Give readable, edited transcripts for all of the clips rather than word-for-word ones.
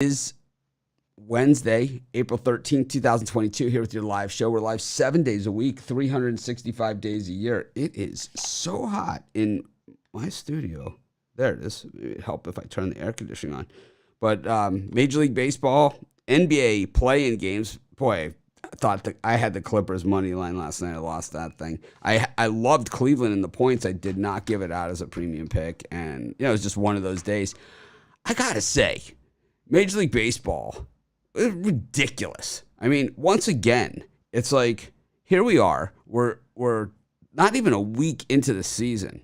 Is Wednesday, April 13th, 2022, here with your live show. We're live 7 days a week, 365 days a year. It is so hot in my studio. There it is. It would help if I turn the air conditioning on. But Major League Baseball, NBA play-in games. Boy, I thought that I had the Clippers money line last night. I lost that thing. I loved Cleveland in the points. I did not give it out as a premium pick. And, it was just one of those days. I got to say, Major League Baseball, it's ridiculous. I mean, once again, it's like, here we are. We're not even a week into the season.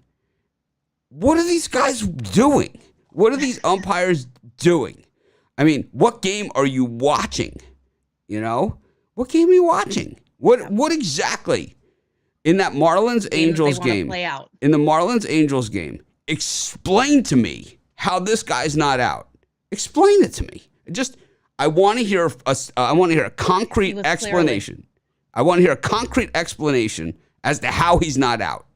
What are these guys doing? What are these umpires doing? I mean, what game are you watching? What game are you watching? What exactly? In that Marlins-Angels game, in the Marlins-Angels game, explain to me how this guy's not out. Explain it to me. I want to hear a concrete explanation. I want to hear a concrete explanation as to how he's not out.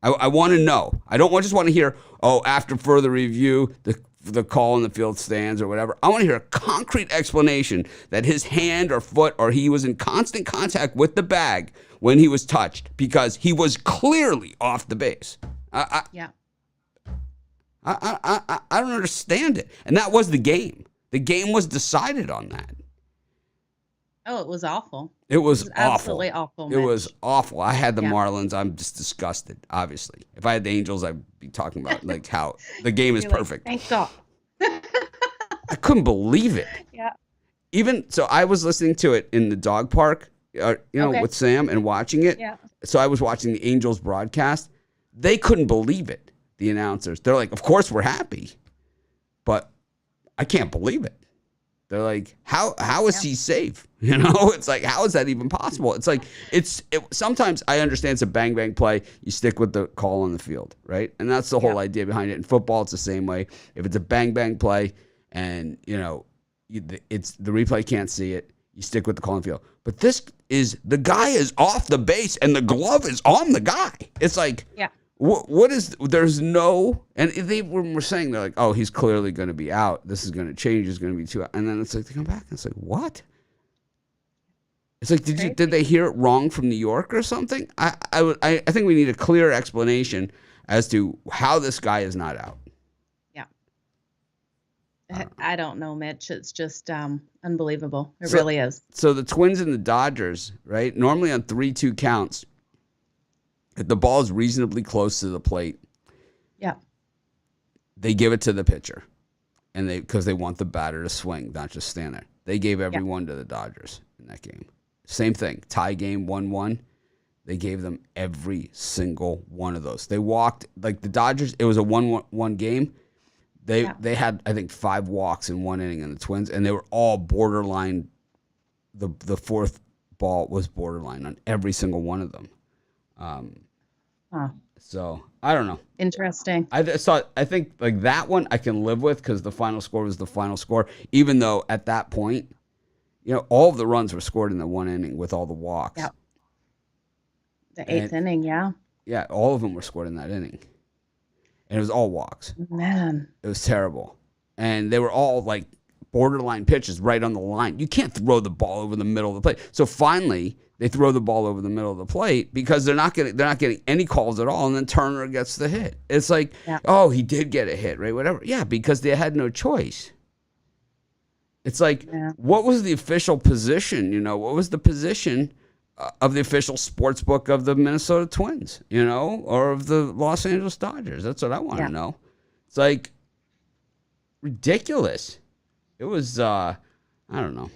I want to know. I don't just want to hear, after further review, the call in the field stands or whatever. I want to hear a concrete explanation that his hand or foot or he was in constant contact with the bag when he was touched because he was clearly off the base. Yeah. I don't understand it. And that was the game. The game was decided on that. Oh, it was awful. It was awful. Absolutely awful, Mitch. It was awful. I had the Marlins. I'm just disgusted, obviously. If I had the Angels, I'd be talking about how the game is perfect. Thank God. I couldn't believe it. Yeah. So I was listening to it in the dog park, with Sam and watching it. Yeah. So I was watching the Angels broadcast. They couldn't believe it, the announcers. They're like, of course we're happy, but I can't believe it. They're like, how is he safe? It's like, how is that even possible? It's like, sometimes I understand it's a bang play. You stick with the call on the field, right? And that's the whole idea behind it. In football, it's the same way. If it's a bang play and, it's the replay can't see it, you stick with the call on the field. But the guy is off the base and the glove is on the guy. It's like, there's no, and they were saying, they're like, he's clearly going to be out. This is going to change. It's going to be too out. And then it's like, they come back and it's like, what? It's like, did they hear it wrong from New York or something? I think we need a clear explanation as to how this guy is not out. Yeah. I don't know, Mitch. It's just unbelievable. It really is. So the Twins and the Dodgers, right? Normally on 3-2 counts, if the ball is reasonably close to the plate, they give it to the pitcher, and because they want the batter to swing, not just stand there. They gave everyone to the Dodgers in that game. Same thing, tie game 1-1. They gave them every single one of those. They walked like the Dodgers. It was a 1-1 game. They had, I think, 5 walks in one inning, in the Twins, and they were all borderline. The fourth ball was borderline on every single one of them. So I don't know. Interesting. I think like that one I can live with because the final score was the final score. Even though at that point, all of the runs were scored in the one inning with all the walks. Yep. The eighth inning, yeah. Yeah, all of them were scored in that inning, and it was all walks. Man, it was terrible, and they were all like borderline pitches right on the line. You can't throw the ball over the middle of the plate. So finally, they throw the ball over the middle of the plate because they're not getting any calls at all, and then Turner gets the hit. It's like, he did get a hit, right? Whatever. Yeah, because they had no choice. It's like, what was the official position? What was the position of the official sports book of the Minnesota Twins, or of the Los Angeles Dodgers? That's what I want to know. It's like ridiculous. It was, I don't know.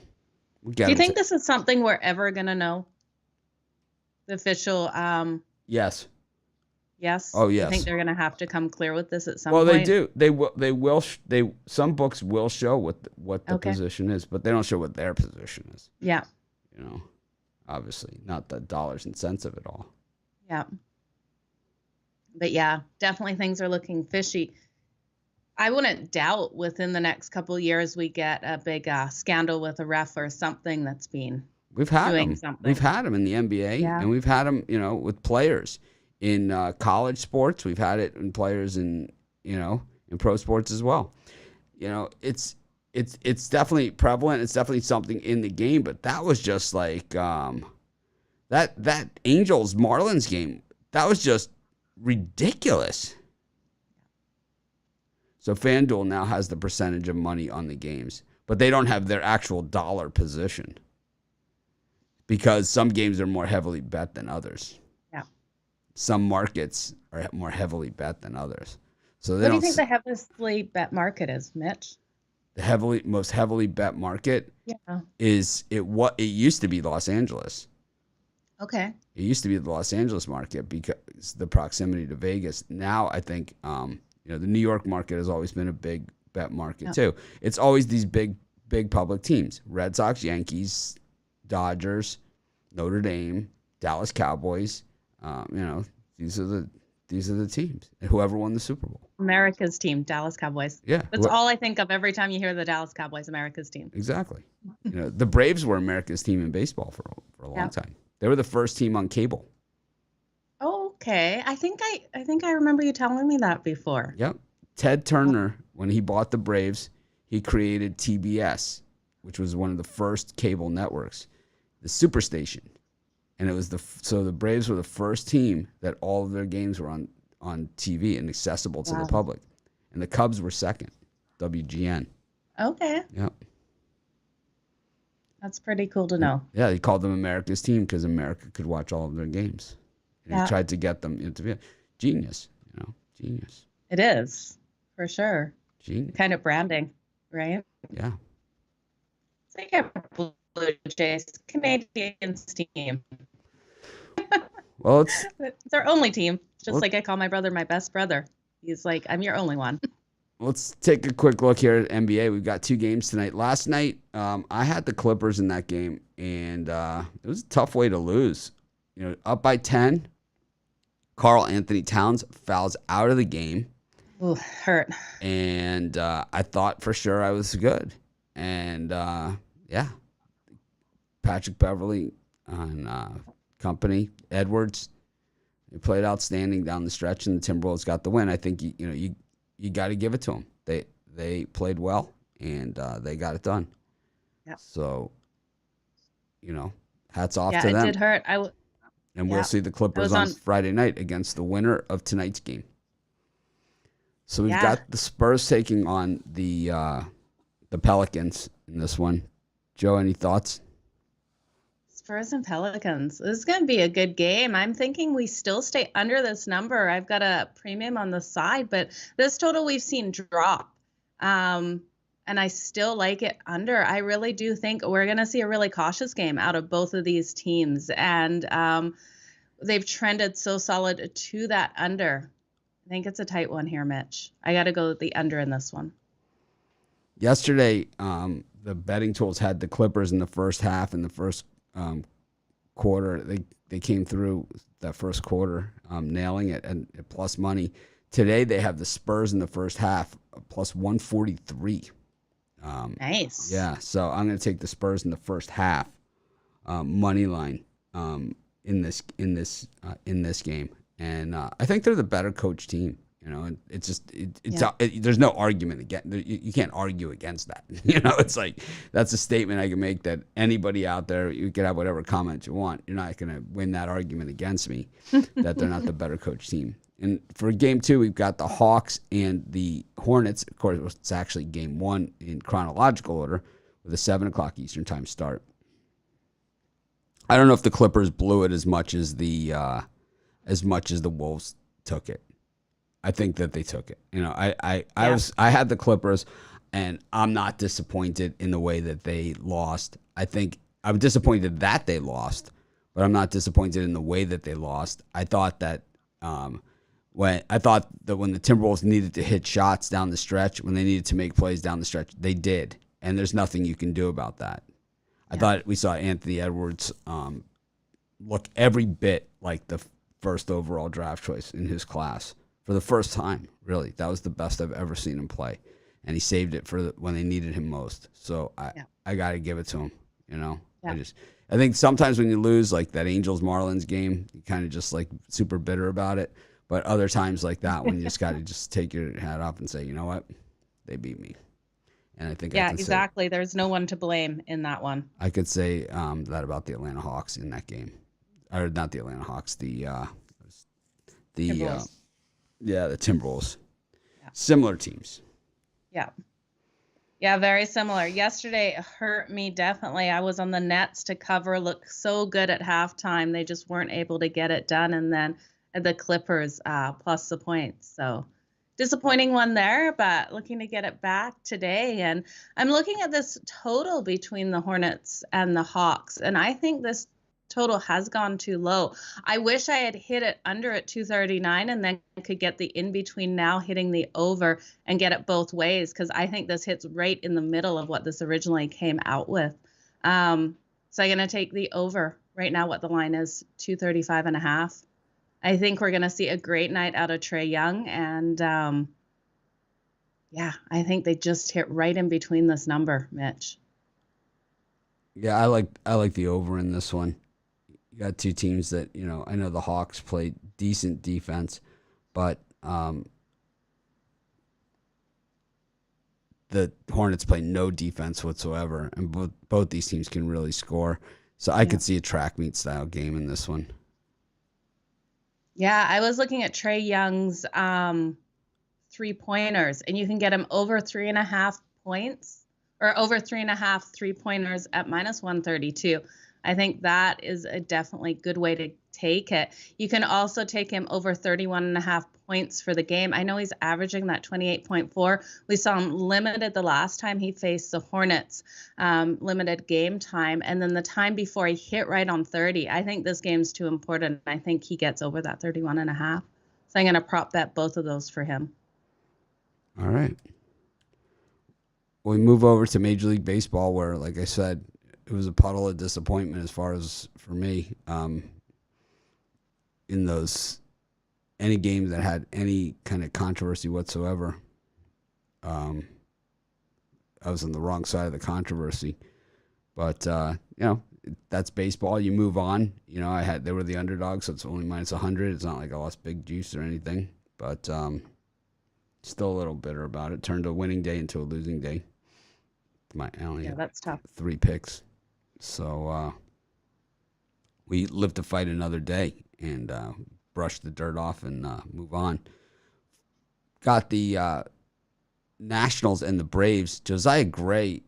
Do you think this is something we're ever going to know? The official, yes. Yes? Oh, yes. You think they're going to have to come clear with this at some point? Well, they do. They will. Some books will show what the position is, but they don't show what their position is. Yeah. Obviously, not the dollars and cents of it all. Yeah. But yeah, definitely things are looking fishy. I wouldn't doubt within the next couple of years we get a big scandal with a ref or something that's been We've had doing them. something. We've had them in the NBA, and we've had them, with players in college sports. We've had it in players in pro sports as well. It's it's definitely prevalent. It's definitely something in the game, but that was just like that Angels Marlins game. That was just ridiculous. So FanDuel now has the percentage of money on the games, but they don't have their actual dollar position because some games are more heavily bet than others. Yeah. Some markets are more heavily bet than others. So they What do you don't. think the heavily bet market is, Mitch? The most heavily bet market Yeah. is what it used to be Los Angeles. Okay. It used to be the Los Angeles market because the proximity to Vegas. Now I think the New York market has always been a big bet market too. It's always these big public teams: Red Sox, Yankees, Dodgers, Notre Dame, Dallas Cowboys. These are the teams. And whoever won the Super Bowl. America's team, Dallas Cowboys. Yeah. That's all I think of every time you hear the Dallas Cowboys, America's team. Exactly. The Braves were America's team in baseball for a long time. They were the first team on cable. Okay. I think I remember you telling me that before. Yep. Ted Turner, when he bought the Braves, he created TBS, which was one of the first cable networks, the Superstation. And it was so the Braves were the first team that all of their games were on TV and accessible to the public. And the Cubs were second, WGN. Okay. Yep. That's pretty cool to know. Yeah, he called them America's team because America could watch all of their games. And he tried to get them into it. Genius, genius. It is, for sure. Genius. Kind of branding, right? Yeah. It's like a Blue Jays, Canadians team. Well, it's our only team. Just like I call my brother my best brother. He's like, I'm your only one. Let's take a quick look here at NBA. We've got 2 games tonight. Last night, I had the Clippers in that game, and it was a tough way to lose. Up by 10, Karl Anthony Towns fouls out of the game. Ooh, hurt. And I thought for sure I was good. And, Patrick Beverly and company, Edwards, they played outstanding down the stretch, and the Timberwolves got the win. I think you got to give it to them. They played well, and they got it done. Yeah. So, hats off to them. Yeah, it did hurt. And we'll see the Clippers on Friday night against the winner of tonight's game. So we've got the Spurs taking on the Pelicans in this one. Joe, any thoughts? Spurs and Pelicans. This is going to be a good game. I'm thinking we still stay under this number. I've got a premium on the side, but this total we've seen drop. And I still like it under. I really do think we're going to see a really cautious game out of both of these teams. And they've trended so solid to that under. I think it's a tight one here, Mitch. I got to go with the under in this one. Yesterday, the betting tools had the Clippers in the first half and the first quarter. They came through that first quarter, nailing it and plus money. Today they have the Spurs in the first half plus 143. Nice. Yeah, so I'm going to take the Spurs in the first half money line in this game, and I think they're the better coach team. And it's just there's no argument against. You can't argue against that. It's like that's a statement I can make that anybody out there, you can have whatever comment you want. You're not going to win that argument against me that they're not the better coach team. And for game 2, we've got the Hawks and the Hornets. Of course, it's actually game 1 in chronological order with a 7 o'clock Eastern time start. I don't know if the Clippers blew it as much as the Wolves took it. I think that they took it. I had the Clippers, and I'm not disappointed in the way that they lost. I think I'm disappointed that they lost, but I'm not disappointed in the way that they lost. I thought that when the Timberwolves needed to hit shots down the stretch, when they needed to make plays down the stretch, they did, and there's nothing you can do about that. I thought we saw Anthony Edwards look every bit like the first overall draft choice in his class. For the first time, really. That was the best I've ever seen him play. And he saved it for when they needed him most. So I got to give it to him, Yeah. I think sometimes when you lose, like that Angels-Marlins game, you kind of just like super bitter about it. But other times like that, when you just got to just take your hat off and say, you know what? They beat me. And I think I Yeah, can say exactly. There's no one to blame in that one. I could say that about the Atlanta Hawks in that game, or not the Atlanta Hawks, the Timberwolves. yeah, the Timberwolves. Yeah. Similar teams. Yeah. Yeah, very similar. Yesterday it hurt me definitely. I was on the Nets to cover, looked so good at halftime. They just weren't able to get it done. And then the Clippers plus the points. So disappointing one there, but looking to get it back today. And I'm looking at this total between the Hornets and the Hawks. And I think this total has gone too low. I wish I had hit it under at 239 and then could get the in between now hitting the over and get it both ways, because I think this hits right in the middle of what this originally came out with. So I'm going to take the over right now. What the line is, 235.5. I think we're going to see a great night out of Trae Young. And yeah, I think they just hit right in between this number, Mitch. Yeah, I like the over in this one. You got two teams that, I know the Hawks play decent defense, but the Hornets play no defense whatsoever, and both these teams can really score. So I could see a track meet style game in this one. Yeah, I was looking at Trae Young's 3-pointers, and you can get him over 3.5 points or over 3.5 3-pointers at -132. I think that is a definitely good way to take it. You can also take him over 31.5 points for the game. I know he's averaging that 28.4. We saw him limited the last time he faced the Hornets, limited game time. And then the time before he hit right on 30. I think this game's too important. I think he gets over that 31.5. So I'm going to prop bet both of those for him. All right. We move over to Major League Baseball, where, like I said, it was a puddle of disappointment as far as for me. In any game that had any kind of controversy whatsoever, I was on the wrong side of the controversy. But that's baseball. You move on. They were the underdogs, so it's only -100. It's not like I lost big juice or anything, but still a little bitter about it. Turned a winning day into a losing day. I only had that's tough. 3 picks. So we live to fight another day and brush the dirt off and move on. Got the Nationals and the Braves. Josiah Gray,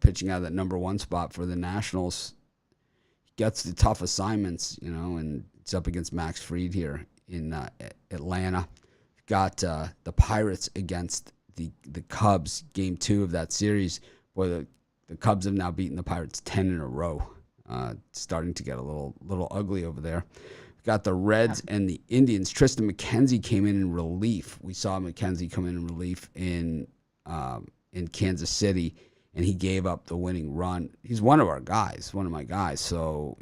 pitching out of that number 1 spot for the Nationals, gets the tough assignments, and it's up against Max Fried here in Atlanta. Got the Pirates against the Cubs, game 2 of that series, where the Cubs have now beaten the Pirates 10 in a row. Starting to get a little ugly over there. Got the Reds and the Indians. Tristan McKenzie came in relief. We saw McKenzie come in relief in Kansas City, and he gave up the winning run. He's one of my guys. So,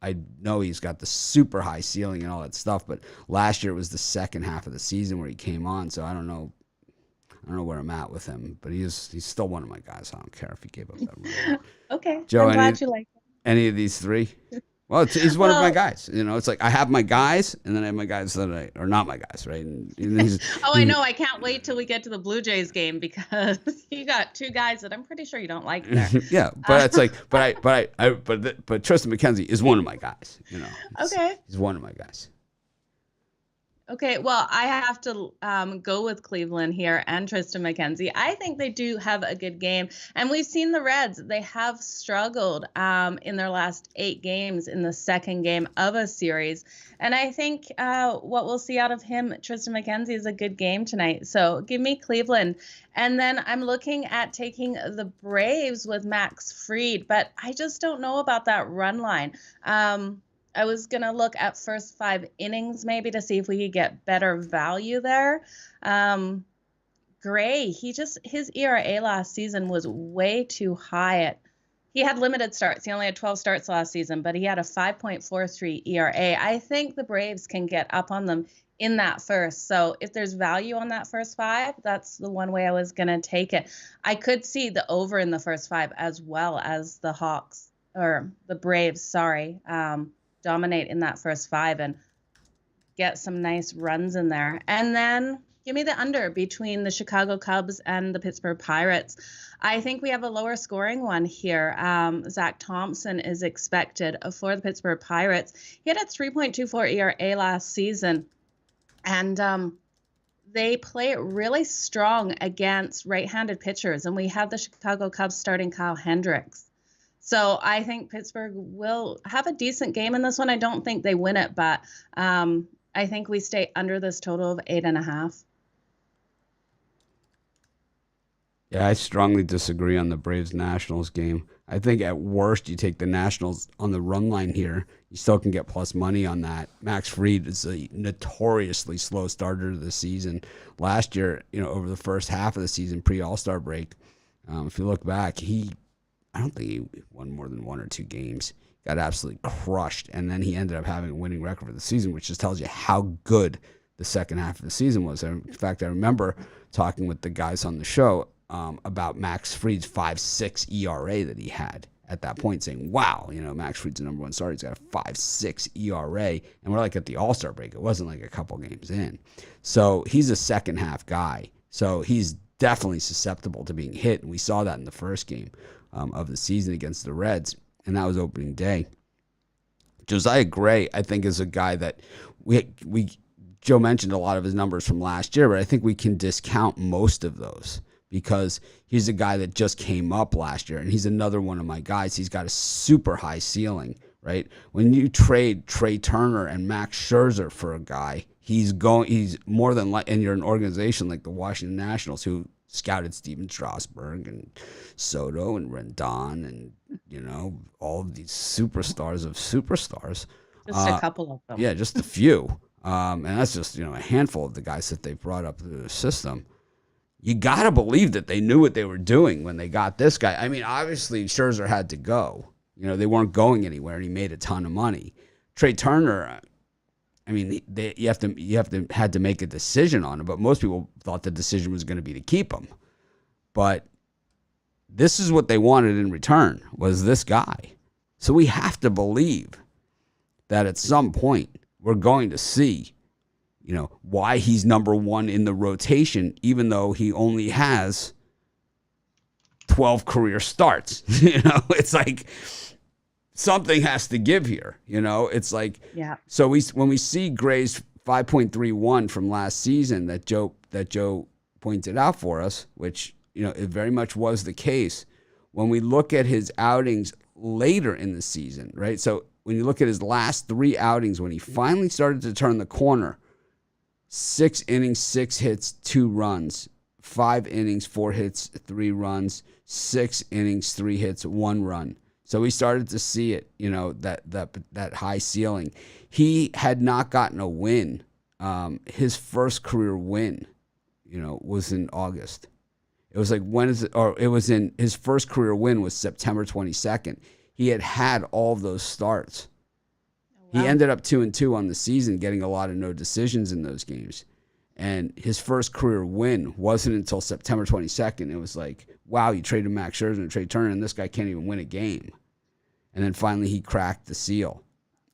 I know he's got the super high ceiling and all that stuff, but last year it was the second half of the season where he came on, so I don't know where I'm at with him, but he's still one of my guys. I don't care if he gave up that run. Okay, Joe, I'm glad you like him. Any of these 3? Well, he's one of my guys. It's like I have my guys, and then I have my guys that are not my guys, right? And I know. I can't wait till we get to the Blue Jays game, because you got 2 guys that I'm pretty sure you don't like there. Yeah, but it's like, but Tristan McKenzie is one of my guys. Okay. He's one of my guys. Okay, well, I have to go with Cleveland here and Tristan McKenzie. I think they do have a good game. And we've seen the Reds. They have struggled in their last 8 games in the second game of a series. And I think what we'll see out of him, Tristan McKenzie, is a good game tonight. So give me Cleveland. And then I'm looking at taking the Braves with Max Fried. But I just don't know about that run line. I was going to look at first 5 innings maybe to see if we could get better value there. Gray, his ERA last season was way too high. He had limited starts. He only had 12 starts last season, but he had a 5.43 ERA. I think the Braves can get up on them in that first. So if there's value on that first 5, that's the one way I was going to take it. I could see the over in the first 5 as well as the Braves, dominate in that first 5 and get some nice runs in there. And then, Give me the under between the Chicago Cubs and the Pittsburgh Pirates. I think we have a lower scoring one here. Zach Thompson is expected for the Pittsburgh Pirates. He had a 3.24 ERA last season, and they play really strong against right-handed pitchers, and we have the Chicago Cubs starting Kyle Hendricks. So I think Pittsburgh will have a decent game in this one. I don't think they win it, but I think we stay under this total of 8.5. Yeah, I strongly disagree on the Braves-Nationals game. I think at worst you take the Nationals on the run line here. You still can get plus money on that. Max Fried is a notoriously slow starter to the season. Last year, over the first half of the season, pre-All-Star break, if you look back, I don't think he won more than 1 or 2 games. Got absolutely crushed, and then he ended up having a winning record for the season, which just tells you how good the second half of the season was. In fact, I remember talking with the guys on the show about Max Fried's 5.6 ERA that he had at that point, saying, wow, Max Fried's the number one starter. He's got a 5.6 ERA. And we're like at the All-Star break. It wasn't like a couple games in. So he's a second half guy. So he's definitely susceptible to being hit. And we saw that in the first game of the season against the Reds. And that was opening day. Josiah Gray, I think, is a guy that Joe mentioned a lot of his numbers from last year, but I think we can discount most of those, because he's a guy that just came up last year, and he's another one of my guys. He's got a super high ceiling, right? When you trade Trey Turner and Max Scherzer for a guy, he's more than like, and you're an organization like the Washington Nationals who scouted Steven Strasburg and Soto and Rendon and, all of these superstars of superstars. Just a couple of them. Yeah, just a few. And that's just, a handful of the guys that they brought up through the system. You got to believe that they knew what they were doing when they got this guy. I mean, obviously, Scherzer had to go. They weren't going anywhere, and he made a ton of money. Trey Turner, I mean, you had to make a decision on him, but most people thought the decision was going to be to keep him. But this is what they wanted in return, was this guy. So we have to believe that at some point we're going to see why he's number one in the rotation, even though he only has 12 career starts. It's like something has to give here. It's like, yeah. So when we see Gray's 5.31 from last season that Joe pointed out for us, which it very much was the case. When we look at his outings later in the season, right? So when you look at his last 3 outings, when he finally started to turn the corner, 6 innings, 6 hits, 2 runs, 5 innings, 4 hits, 3 runs, 6 innings, 3 hits, 1 run. So we started to see it, that high ceiling. He had not gotten a win. His first career win, was in August. It was like, his first career win was September 22nd. He had all of those starts. Wow. He ended up 2-2 on the season, getting a lot of no decisions in those games. And his first career win wasn't until September 22nd. It was like, wow, you traded Max Scherzer and Trey Turner, and this guy can't even win a game. And then finally he cracked the seal.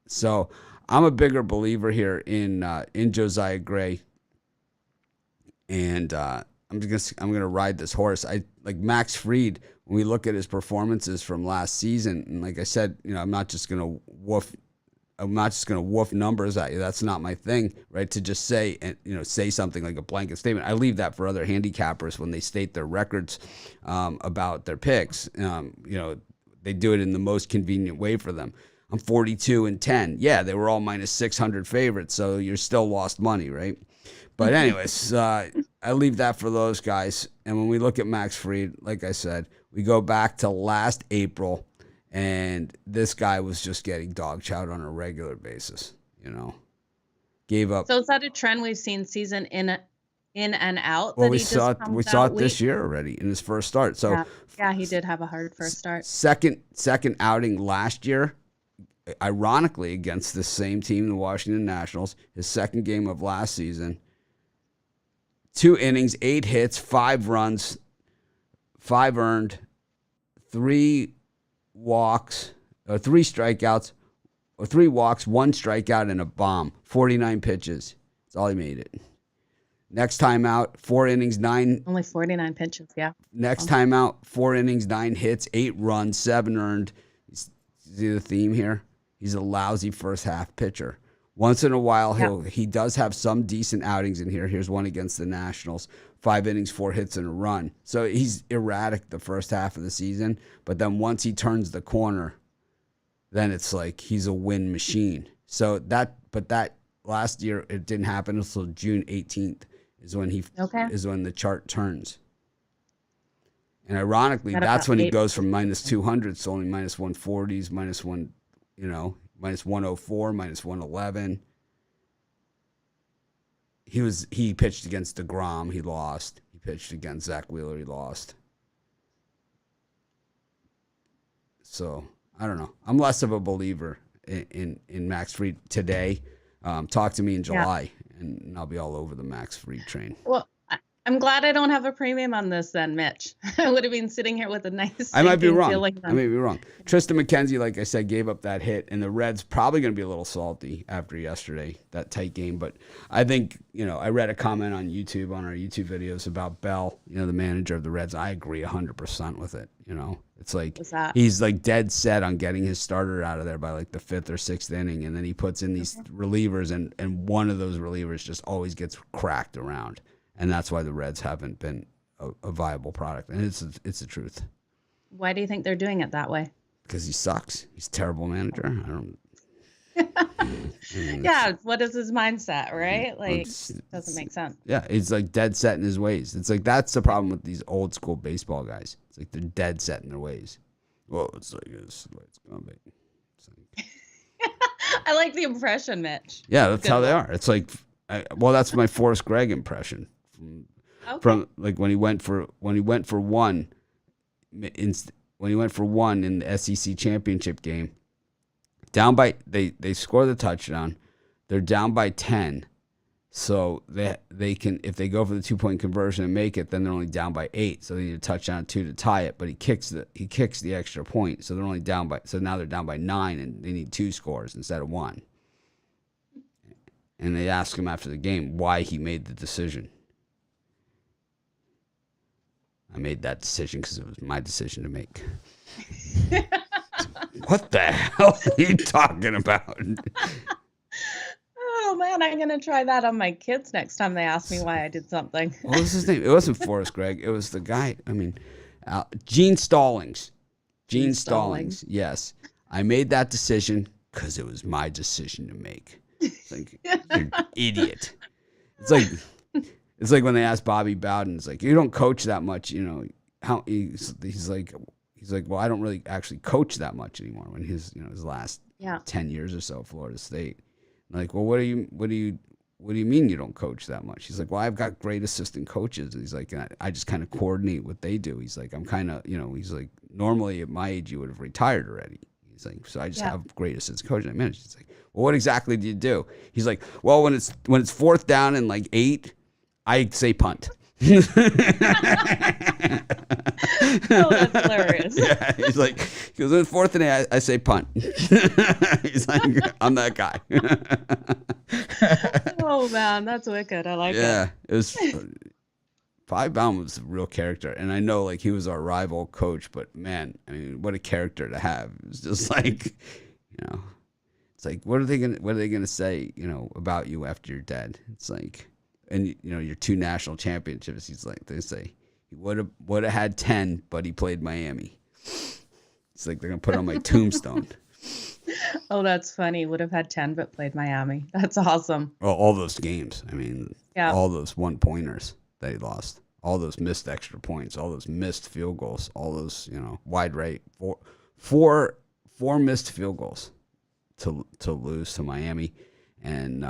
So I'm a bigger believer here in Josiah Gray. And I'm gonna ride this horse. I like Max Fried. When we look at his performances from last season, and like I said, I'm not just gonna woof numbers at you. That's not my thing, right? To just say something like a blanket statement. I leave that for other handicappers when they state their records about their picks. They do it in the most convenient way for them. I'm 42-10. Yeah, they were all minus 600 favorites, so you're still lost money, right? But anyways, I leave that for those guys. And when we look at Max Fried, like I said, we go back to last April, and this guy was just getting dog chowed on a regular basis, Gave up. So is that a trend we've seen season in and out? Well, we saw it this year already in his first start. So yeah, he did have a hard first start. Second outing last year, ironically against the same team, the Washington Nationals. His second game of last season. 2 innings, 8 hits, 5 runs, 5 earned, 3 walks, or 3 strikeouts, or 3 walks, 1 strikeout, and a bomb. 49 pitches. That's all he made it. Next time out, 4 innings, 9. Only 49 pitches, yeah. Next time out, 4 innings, 9 hits, 8 runs, 7 earned. See the theme here? He's a lousy first half pitcher. Once in a while, he does have some decent outings in here. Here's one against the Nationals. 5 innings, 4 hits, and a run. So he's erratic the first half of the season. But then once he turns the corner, then it's like he's a win machine. So that last year, it didn't happen until June 18th is when is when the chart turns. And ironically, that's when he goes from minus 200 to only minus 140s, minus 104, minus 111. He pitched against DeGrom, he lost. He pitched against Zach Wheeler, he lost. So I don't know. I'm less of a believer in Max Fried today. Talk to me in July, and I'll be all over the Max Fried train. Well, I'm glad I don't have a premium on this then, Mitch. I would have been sitting here with a nice. I might be wrong. Tristan McKenzie, like I said, gave up that hit, and the Reds probably going to be a little salty after yesterday, that tight game. But I think, I read a comment on YouTube, on our YouTube videos about Bell, the manager of the Reds. I agree 100% with it. It's like he's like dead set on getting his starter out of there by like the 5th or 6th inning, and then he puts in these relievers, and one of those relievers just always gets cracked around. And that's why the Reds haven't been a viable product. And it's the truth. Why do you think they're doing it that way? Because he sucks. He's a terrible manager. I don't. Yeah, what is his mindset, right? Like, doesn't make sense. Yeah, he's like dead set in his ways. It's like that's the problem with these old school baseball guys. It's like they're dead set in their ways. Well, it's like it's gonna be. Like... I like the impression, Mitch. Yeah, that's how they are. It's like, that's my Forrest Gregg impression. From like when he went for one in the SEC championship game, down by they score the touchdown, they're down by 10, so they can, if they go for the 2-point conversion and make it, then they're only down by 8, so they need a touchdown 2 to tie it, but he kicks the extra point, so they're only down by, so now they're down by 9 and they need 2 scores instead of 1. And they ask him after the game why he made the decision. I made that decision because it was my decision to make. What the hell are you talking about? Oh, man, I'm going to try that on my kids next time they ask me why I did something. What was his name? It wasn't Forrest Gregg. It was the guy, Gene Stallings. Gene Stallings, yes. I made that decision because it was my decision to make. It's like, you're an idiot. It's like when they asked Bobby Bowden, it's like, you don't coach that much, how he's like, well, I don't really actually coach that much anymore when his last 10 years or so at Florida State. I'm like, well, what do you mean you don't coach that much? He's like, well, I've got great assistant coaches. And he's like, I just kind of coordinate what they do. He's like, I'm kind of, he's like, normally at my age, you would have retired already. He's like, so I just have great assistant coaches I manage. He's like, well, what exactly do you do? He's like, well, when it's 4th down and like 8, I say punt. Oh, that's hilarious. Yeah, he's like, he goes, in 4th and 8, I say punt. He's like, I'm that guy. Oh, man, that's wicked. I like it. Yeah, it was. Five-Bound was a real character, and I know like he was our rival coach, but man, I mean, what a character to have. It was just like, it's like, what are they gonna say, about you after you're dead? It's like, and your 2 national championships. He's like, they say he would have had 10, but he played Miami. It's like they're gonna put on my tombstone. Oh, that's funny. Would have had 10, but played Miami. That's awesome. Well, all those games. I mean, all those 1-pointers that he lost, all those missed extra points, all those missed field goals, all those wide right, four missed field goals to lose to Miami, and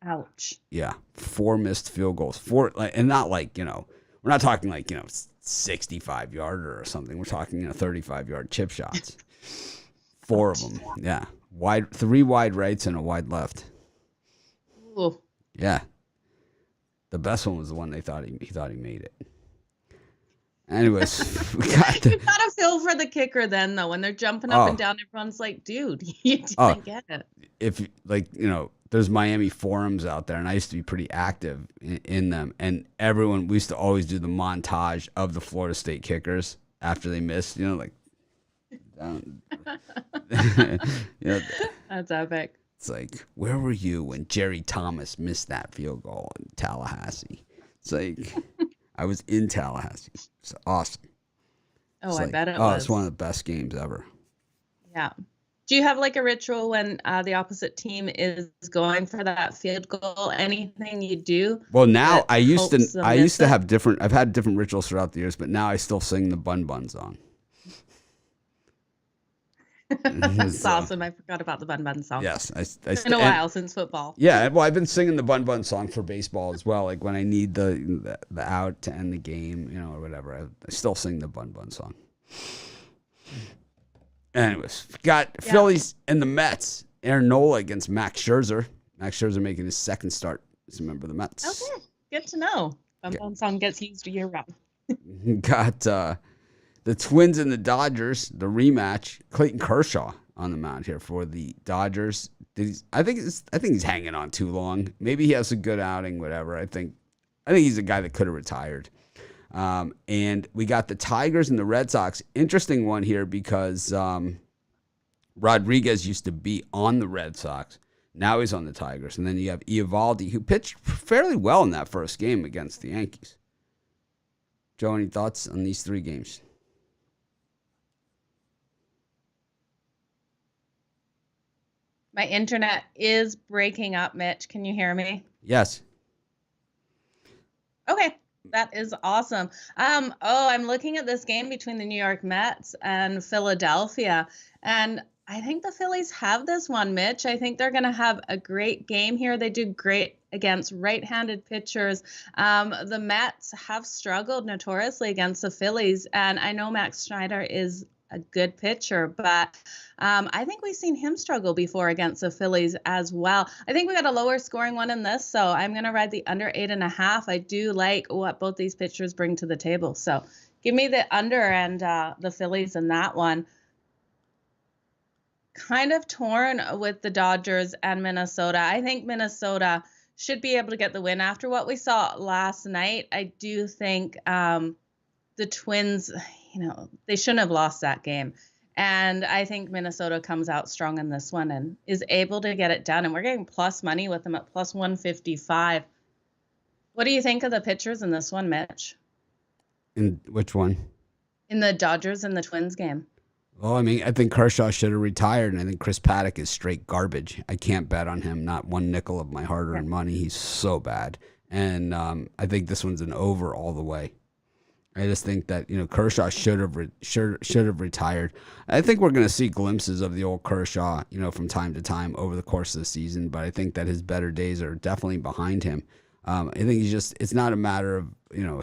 ouch. Yeah, 4 missed field goals, and not like we're not talking like 65-yarder or something. We're talking 35-yard chip shots. 4 of them, yeah, 3 wide rights and a wide left. Ooh. Yeah. The best one was the one they thought he made it. Anyways, we got You gotta feel for the kicker then, though. When they're jumping up and down, everyone's like, dude, you didn't get it. If there's Miami forums out there, and I used to be pretty active in them. And we used to always do the montage of the Florida State kickers after they missed, like, That's epic. It's like, where were you when Jerry Thomas missed that field goal in Tallahassee? It's like, I was in Tallahassee. It's awesome. Oh, I bet it was. It's one of the best games ever. Yeah. Do you have like a ritual when the opposite team is going for that field goal? Anything you do? Well, now I used to have different. I've had different rituals throughout the years, but now I still sing the Bun Bun song. That's awesome. I forgot about the Bun Bun song. Yes, it's been a while since football. Yeah, well, I've been singing the Bun Bun song for baseball as well. Like when I need the out to end the game, or whatever. I still sing the Bun Bun song. Anyways, got Phillies and the Mets. Aaron Nola against Max Scherzer. Max Scherzer making his second start as a member of the Mets. Okay, good to know. Bun Bun song gets used year round. Got the Twins and the Dodgers, the rematch. Clayton Kershaw on the mound here for the Dodgers. I think he's hanging on too long. Maybe he has a good outing, whatever. I think he's a guy that could have retired. And we got the Tigers and the Red Sox. Interesting one here because Rodriguez used to be on the Red Sox. Now he's on the Tigers. And then you have Eovaldi, who pitched fairly well in that first game against the Yankees. Joe, any thoughts on these three games? My internet is breaking up, Mitch. Can you hear me? Yes. Okay. That is awesome. I'm looking at this game between the New York Mets and Philadelphia, and I think the Phillies have this one, Mitch. I think they're going to have a great game here. They do great against right-handed pitchers. The Mets have struggled notoriously against the Phillies, and I know Max Schneider is a good pitcher, but I think we've seen him struggle before against the Phillies as well. I think we got a lower scoring one in this, so I'm going to ride the under 8.5. I do like what both these pitchers bring to the table, so give me the under and the Phillies in that one. Kind of torn with the Dodgers and Minnesota. I think Minnesota should be able to get the win after what we saw last night. I do think the Twins, they shouldn't have lost that game. And I think Minnesota comes out strong in this one and is able to get it done. And we're getting plus money with them at plus 155. What do you think of the pitchers in this one, Mitch? In which one? In the Dodgers and the Twins game. Well, I think Kershaw should have retired, and I think Chris Paddock is straight garbage. I can't bet on him, not one nickel of my hard-earned money. He's so bad. And I think this one's an over all the way. I just think that Kershaw should have retired. I think we're going to see glimpses of the old Kershaw, from time to time over the course of the season. But I think that his better days are definitely behind him. I think it's not a matter of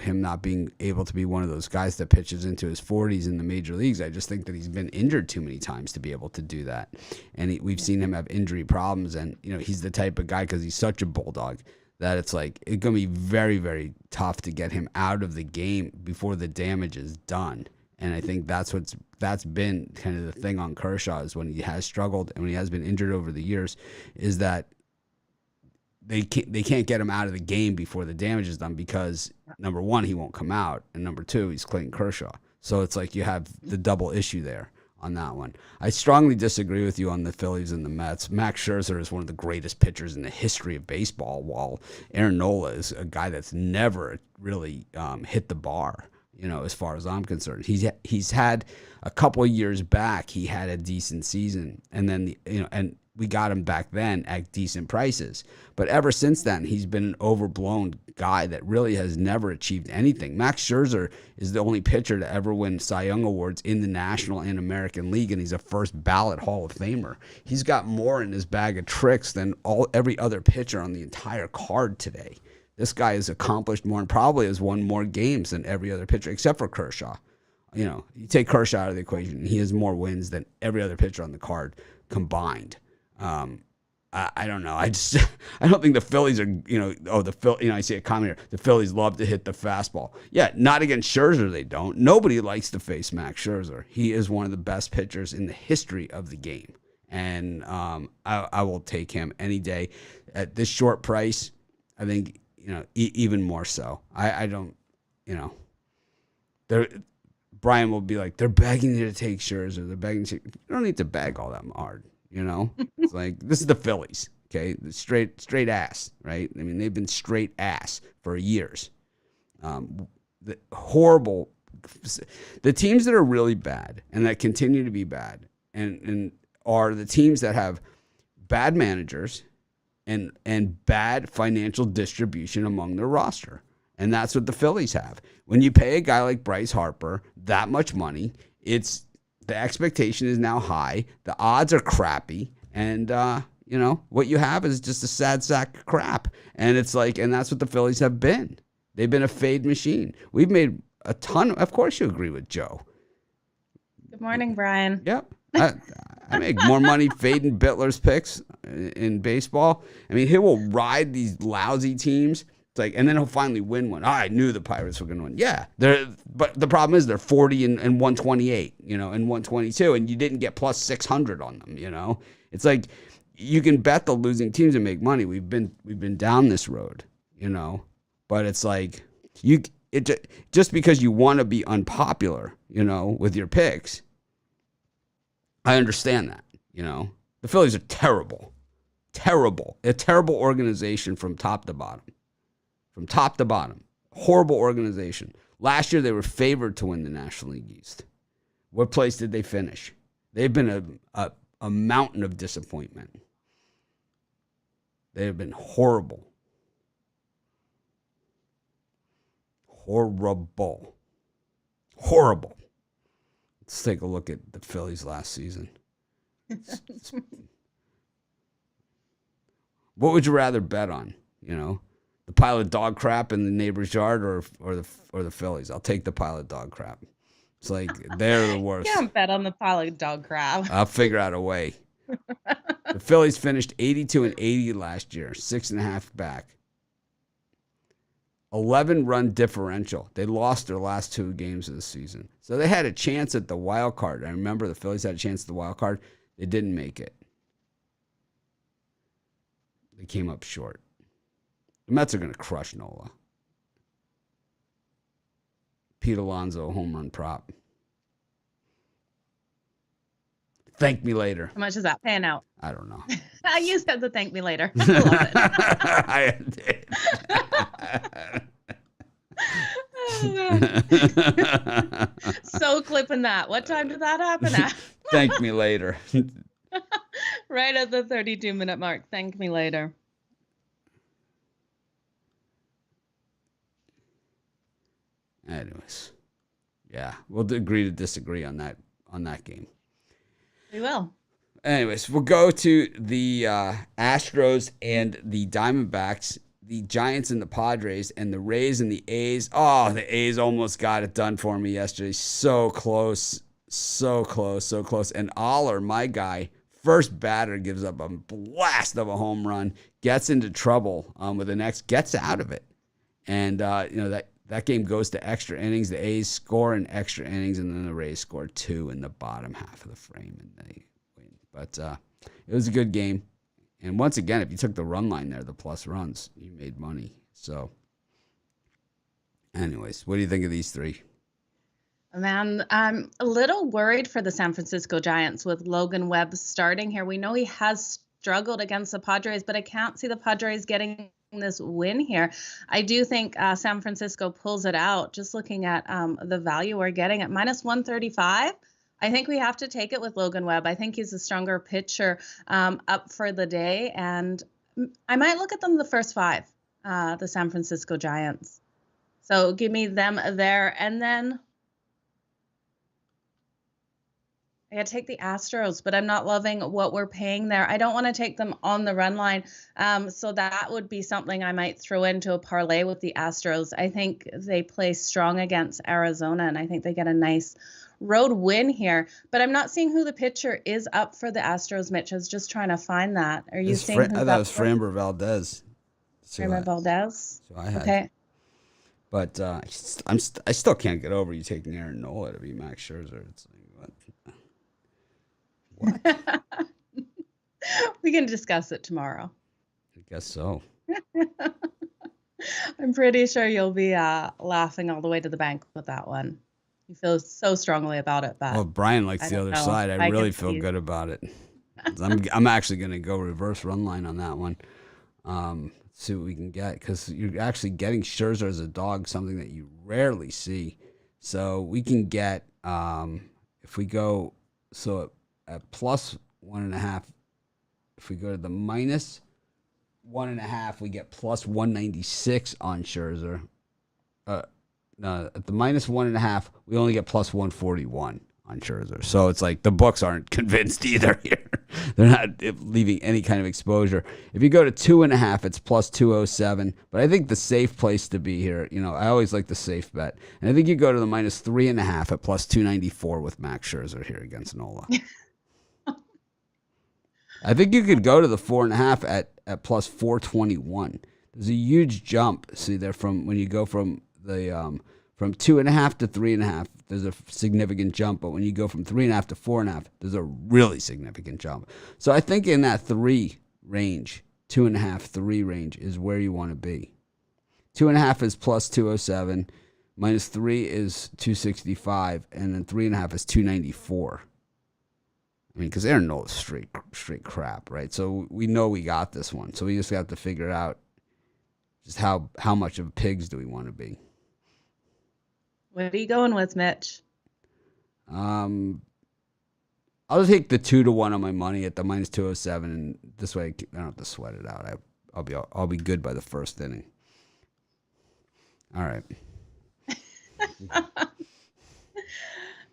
him not being able to be one of those guys that pitches into his 40s in the major leagues. I just think that he's been injured too many times to be able to do that, and we've seen him have injury problems. And he's the type of guy, because he's such a bulldog, that it's like it's going to be very, very tough to get him out of the game before the damage is done. And I think that's been kind of the thing on Kershaw, is when he has struggled and when he has been injured over the years, is that they can't get him out of the game before the damage is done, because number one, he won't come out, and number two, he's Clayton Kershaw. So it's like you have the double issue there on that one. I strongly disagree with you on the Phillies and the Mets. Max Scherzer is one of the greatest pitchers in the history of baseball, while Aaron Nola is a guy that's never really hit the bar, as far as I'm concerned. He's had a couple of years back, he had a decent season, and then and we got him back then at decent prices. But ever since then, he's been an overblown guy that really has never achieved anything. Max Scherzer is the only pitcher to ever win Cy Young Awards in the National and American League, and he's a first ballot Hall of Famer. He's got more in his bag of tricks than every other pitcher on the entire card today. This guy has accomplished more and probably has won more games than every other pitcher, except for Kershaw. You take Kershaw out of the equation, and he has more wins than every other pitcher on the card combined. I don't know. I don't think the Phillies are, I see a comment here. The Phillies love to hit the fastball. Yeah, not against Scherzer, they don't. Nobody likes to face Max Scherzer. He is one of the best pitchers in the history of the game. And I will take him any day at this short price. I think, even more so. I don't, they're, Brian will be like, they're begging you to take Scherzer. They're begging you. You don't need to beg all that hard, It's like, this is the Phillies, okay? The straight ass, right? I mean, they've been straight ass for years. Horrible. The teams that are really bad and that continue to be bad and are the teams that have bad managers and bad financial distribution among their roster. And that's what the Phillies have. When you pay a guy like Bryce Harper that much money, the expectation is now high. The odds are crappy. And, what you have is just a sad sack of crap. And it's like, and that's what the Phillies have been. They've been a fade machine. We've made a ton. Of course you agree with Joe. Good morning, Brian. Yep. I make more money fading Bitler's picks in baseball. I mean, he will ride these lousy teams. It's like, and then he'll finally win one. I knew the Pirates were going to win. Yeah, but the problem is they're 40 and 128, and 122, and you didn't get plus 600 on them. It's like you can bet the losing teams and make money. We've been down this road, but it's like just because you want to be unpopular, with your picks. I understand that, The Phillies are terrible. A terrible organization from top to bottom. Horrible organization. Last year, they were favored to win the National League East. What place did they finish? They've been a mountain of disappointment. They have been horrible. Horrible. Let's take a look at the Phillies last season. What would you rather bet on? The pile of dog crap in the neighbor's yard or the Phillies? I'll take the pile of dog crap. It's like they're the worst. You can't bet on the pile of dog crap. I'll figure out a way. The Phillies finished 82 and 80 last year, 6.5 back. 11-run differential. They lost their last 2 games of the season. So they had a chance at the wild card. I remember the Phillies had a chance at the wild card. They didn't make it. They came up short. The Mets are going to crush Nola. Pete Alonso, home run prop. Thank me later. How much is that paying out? I don't know. You said the thank me later. I love it. I did. So clipping that. What time did that happen at? Thank me later. Right at the 32-minute mark. Thank me later. Anyways, yeah, we'll agree to disagree on that game. We will. Anyways, we'll go to the Astros and the Diamondbacks, the Giants and the Padres, and the Rays and the A's. Oh, the A's almost got it done for me yesterday. So close. And Aller, my guy, first batter, gives up a blast of a home run, gets into trouble with the next, gets out of it. And, that game goes to extra innings. The A's score in extra innings, and then the Rays score 2 in the bottom half of the frame, and they win. But it was a good game. And once again, if you took the run line there, the plus runs, you made money. So, anyways, what do you think of these three? Man, I'm a little worried for the San Francisco Giants with Logan Webb starting here. We know he has struggled against the Padres, but I can't see the Padres getting this win here. I do think San Francisco pulls it out. Just looking at the value we're getting at minus 135, I think we have to take it with Logan Webb. I think he's a stronger pitcher up for the day, and I might look at them the first 5, the San Francisco Giants. So give me them there, and then I got to take the Astros, but I'm not loving what we're paying there. I don't want to take them on the run line. So that would be something I might throw into a parlay with the Astros. I think they play strong against Arizona, and I think they get a nice road win here. But I'm not seeing who the pitcher is up for the Astros. Mitch, I was just trying to find that. Are you seeing who's I thought it was Framber Valdez. Framber Valdez? So I had. Okay. But I still can't get over you taking Aaron Nola to be Max Scherzer. It's like, what? We can discuss it tomorrow. I guess so. I'm pretty sure you'll be laughing all the way to the bank with that one. You feel so strongly about it, but Well, if Brian likes I the don't other know. side. I I really can feel see. good about it. I'm actually going to go reverse run line on that one. See what we can get, because you're actually getting Scherzer as a dog, something that you rarely see. So we can get, if we go, so at plus 1.5, if we go to the minus 1.5, we get plus 196 on Scherzer. No, at the minus 1.5, we only get plus 141 on Scherzer. So it's like the books aren't convinced either here. They're not leaving any kind of exposure. If you go to 2.5, it's plus 207. But I think the safe place to be here, I always like the safe bet. And I think you go to the minus 3.5 at plus 294 with Max Scherzer here against Nola. I think you could go to the 4.5 at plus 421. There's a huge jump. See there from when you go from the from 2.5 to 3.5. There's a significant jump, but when you go from 3.5 to 4.5, there's a really significant jump. So I think in that 3 range, 2.5, 3 range is where you want to be. 2.5 is plus 207, minus 3 is 265, and then 3.5 is 294. I mean, because Aaron Nola's straight crap, right? So we know we got this one. So we just have to figure out just how much of pigs do we want to be. What are you going with, Mitch? I'll take the 2-1 on my money at the minus 207, and this way I don't have to sweat it out. I'll be good by the first inning. All right.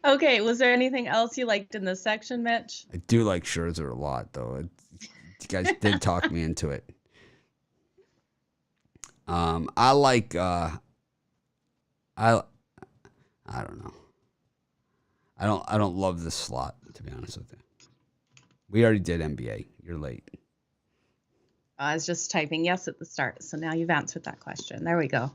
Okay, was there anything else you liked in this section, Mitch? I do like Scherzer a lot, though. You guys did talk me into it. I like I don't know. I don't love this slot, to be honest with you. We already did NBA. You're late. I was just typing yes at the start, so now you've answered that question. There we go.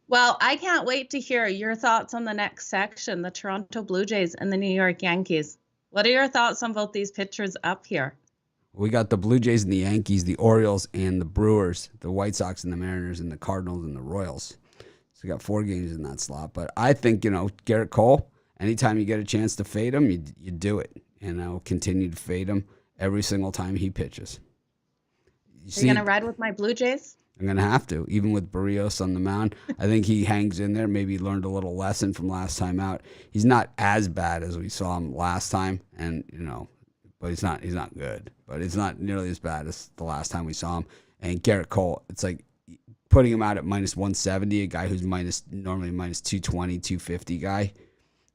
Well, I can't wait to hear your thoughts on the next section, the Toronto Blue Jays and the New York Yankees. What are your thoughts on both these pitchers up here? We got the Blue Jays and the Yankees, the Orioles and the Brewers, the White Sox and the Mariners, and the Cardinals and the Royals. So we got 4 games in that slot. But I think, Garrett Cole, anytime you get a chance to fade him, you do it. And I will continue to fade him every single time he pitches. Are you going to ride with my Blue Jays? I'm going to have to, even with Barrios on the mound. I think he hangs in there, maybe learned a little lesson from last time out. He's not as bad as we saw him last time, and, but he's not good. But it's not nearly as bad as the last time we saw him. And Garrett Cole, it's like putting him out at minus 170, a guy who's normally minus 220, 250 guy.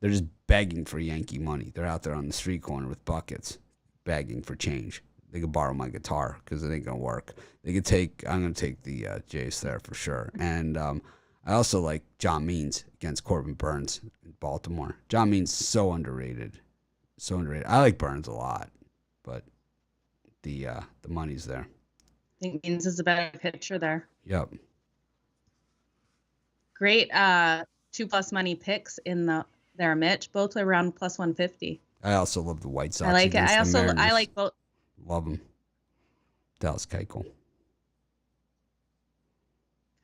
They're just begging for Yankee money. They're out there on the street corner with buckets, begging for change. They could borrow my guitar because it ain't going to work. I'm going to take the Jays there for sure. And I also like John Means against Corbin Burns in Baltimore. John Means so underrated. So underrated. I like Burns a lot, but the money's there. I think Means is a better pitcher there. Yep. Great 2+ money picks in there, Mitch. Both around plus 150. I also love the White Sox. I like it. I like both. Love them. Dallas Keuchel.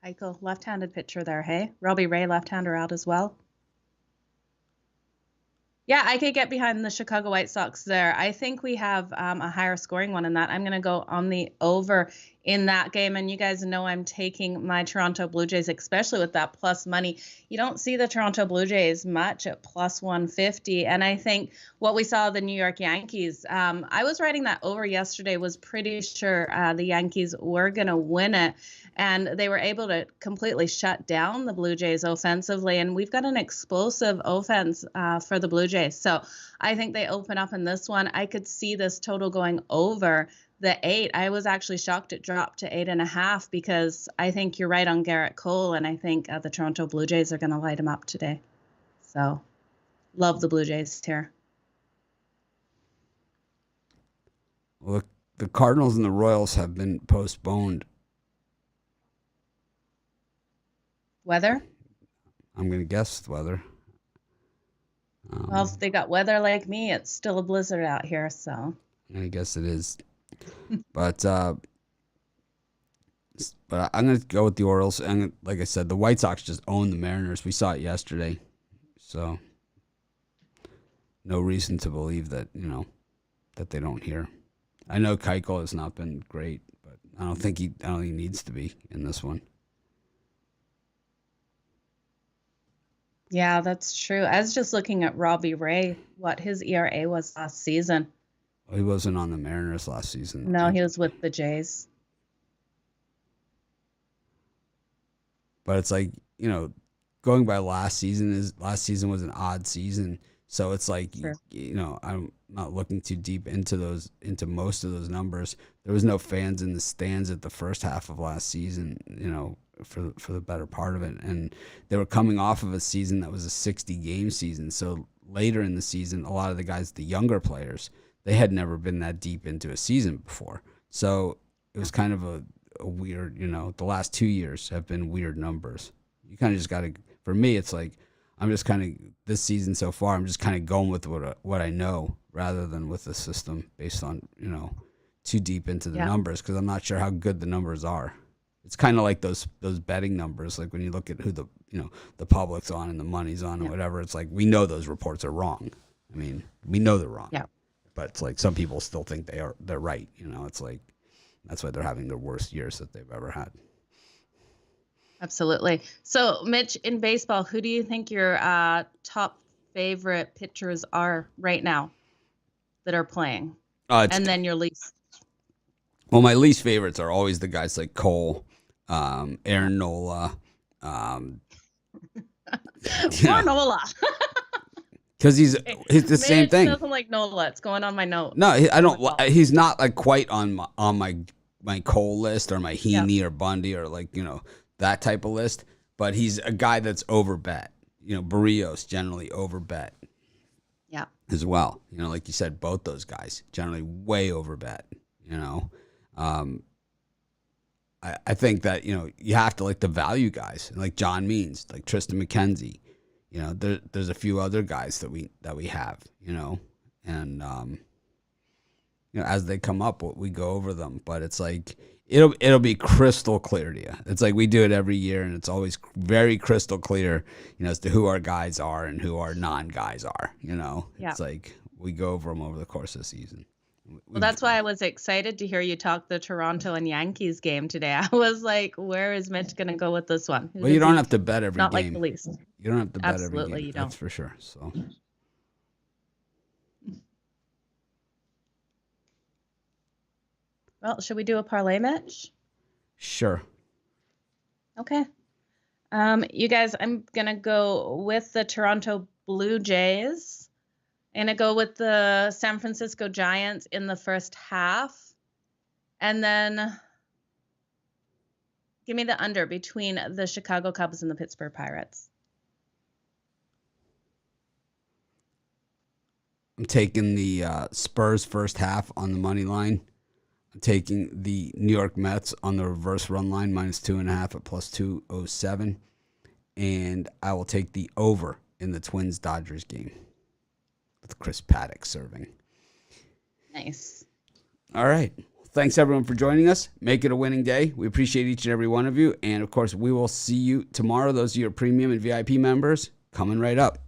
Keuchel, left-handed pitcher there, hey? Robbie Ray, left-hander out as well. Yeah, I could get behind the Chicago White Sox there. I think we have a higher scoring one in that. I'm going to go on the over in that game. And you guys know I'm taking my Toronto Blue Jays, especially with that plus money. You don't see the Toronto Blue Jays much at plus 150. And I think what we saw the New York Yankees, I was writing that over yesterday, was pretty sure the Yankees were going to win it. And they were able to completely shut down the Blue Jays offensively. And we've got an explosive offense for the Blue Jays. So I think they open up in this one. I could see this total going over the 8. I was actually shocked it dropped to 8.5 because I think you're right on Garrett Cole. And I think the Toronto Blue Jays are going to light him up today. So love the Blue Jays here. Well, the Cardinals and the Royals have been postponed. Weather? I'm going to guess weather. Well, if they got weather like me, it's still a blizzard out here, so. I guess it is. But I'm going to go with the Orioles. And like I said, the White Sox just own the Mariners. We saw it yesterday. So no reason to believe that, that they don't hear. I know Keuchel has not been great, but I don't think he needs to be in this one. Yeah, that's true. I was just looking at Robbie Ray, what his ERA was last season. Well, he wasn't on the Mariners last season. No, he was with the Jays. But it's like, going by last season was an odd season. So it's like, Sure. I'm not looking too deep into most of those numbers. There was no fans in the stands at the first half of last season, for the better part of it. And they were coming off of a season that was a 60-game season. So later in the season, a lot of the guys, the younger players, they had never been that deep into a season before. So it was kind of a weird, the last 2 years have been weird numbers. You kind of just got to, for me, it's like, I'm just kind of, this season so far, I'm just kind of going with what I know rather than with the system based on, too deep into the numbers, because I'm not sure how good the numbers are. It's kind of like those betting numbers, like when you look at who the public's on and the money's on and whatever, it's like, we know those reports are wrong. I mean, we know they're wrong. Yeah. But it's like some people still think they're right. It's like, that's why they're having their worst years that they've ever had. Absolutely. So, Mitch, in baseball, who do you think your top favorite pitchers are right now that are playing? And then your least? Well, my least favorites are always the guys like Cole, Aaron Nola. Nola. Because he's the same thing. Doesn't like Nola. It's going on my note. No, I don't. He's not like quite on my Cole list or my Heaney or Bundy or that type of list. But he's a guy that's overbet. Barrios generally overbet. Yeah. As well. Like you said, both those guys generally way overbet. I think that you have to like the value guys like John Means, like Tristan McKenzie. There's a few other guys that we have, and as they come up, we go over them. But it's like it'll be crystal clear to you. It's like we do it every year, and it's always very crystal clear, as to who our guys are and who our non-guys are. It's like we go over them over the course of the season. Well, that's why I was excited to hear you talk the Toronto and Yankees game today. I was like, where is Mitch going to go with this one? Well, you don't have to bet every game. Not like the least. You don't have to bet every game. Absolutely, you don't. That's for sure. So. Well, should we do a parlay, Mitch? Sure. Okay. You guys, I'm going to go with the Toronto Blue Jays. I'm going to go with the San Francisco Giants in the first half. And then give me the under between the Chicago Cubs and the Pittsburgh Pirates. I'm taking the Spurs first half on the money line. I'm taking the New York Mets on the reverse run line, -2.5 at +207. And I will take the over in the Twins-Dodgers game with Chris Paddock serving. Nice. All right. Thanks, everyone, for joining us. Make it a winning day. We appreciate each and every one of you. And, of course, we will see you tomorrow. Those of you who are premium and VIP members, coming right up.